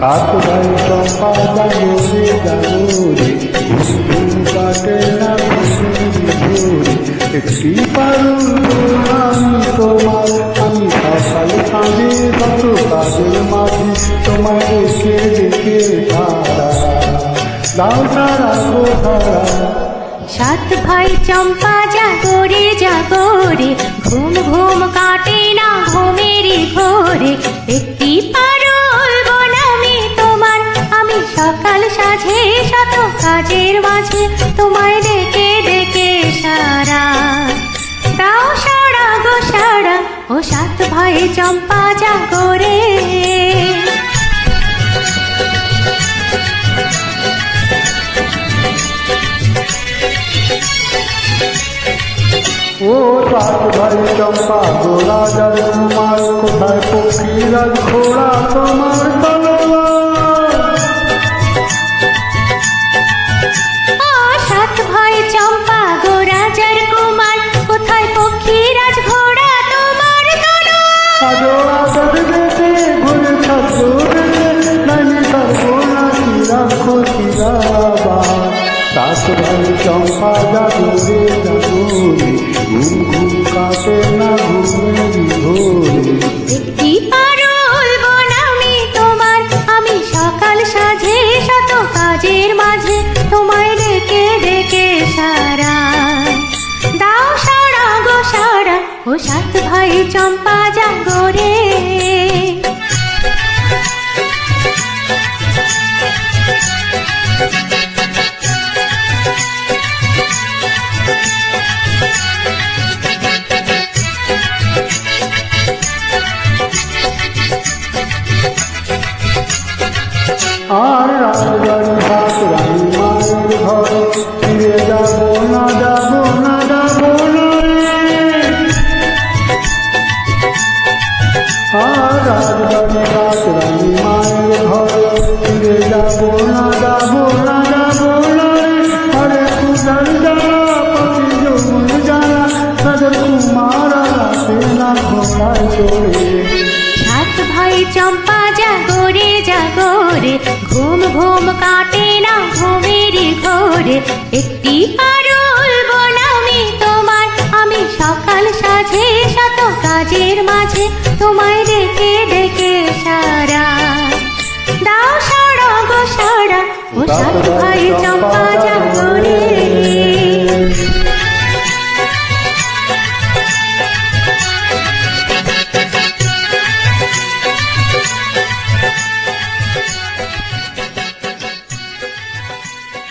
সাত ভাই চম্পা জাগরে জাগরে ঘুম কাটে না ঘুরে একটি পারুল আমি তোমার আমি সকাল সাঁঝে কত কাজের মাঝে তোমায় দেখে দেখে সারা দাও সারা গো সারা। সাত ভাই চম্পা জাগরে জাগরে ঘুম ঘুম কাটে না ঘুমেরই ঘোরে একটি পারুল বনামি তোমার আমি সকাল সাঝে শত কাজের মাঝে তোমায় ডেকে ডেকে সারা দাও সারা গো সারা। ও সাত ভাই চম্পা জাগরে ও সাত ভাই চম্পা গোরা যার কুমার কোথায় পক্ষীরাজ ঘোড়া তোমার তলোয়ার। ও সাত ভাই চম্পা গো রাজার কুমার কোথায় পক্ষীরাজ ঘোড়া তোমার তলোয়ার। আজোড়া চড় বেটে ঘুরে ছাত্রে নানি সর্বনাশী রাখো শিরাবার। সাত ভাই চম্পা জাগরে জাগরে ঘুম ঘুম কাটে না ঘুমেরই ঘোরে একটি পারুল বনামি তোমার আমি সকাল সাঝে শত কাজের মাঝে তোমায় ডেকে ডেকে সারা দাও সারা গো সারা। ও সাত ভাই চম্পা জাগরে আর রাজবাড়ি হাত রানী মায়ের ঘরে ফিরে যাবো না যাবো না যাবো না রে। আর রাজবাড়ি হাত রানী মায়ের ঘরে ফিরে যাবো না যাবো না যাবো না রে। আরে কুদার জ্বালা পাখি যমুন জ্বালা তাদের কুমারা রাতে না ঘোড়ায় চড়ে। সাত ভাই চম্পা জাগরে জাগরে ঘুম ঘুম কাটে না ঘুমেরই ঘোরে একটি পারুল বনামি তোমার আমি সকাল সাঝে শত কাজের মাঝে তোমায় ডেকে ডেকে সারা দাও সারা গো সারা। ও সাত ভাই চম্পা জাগরে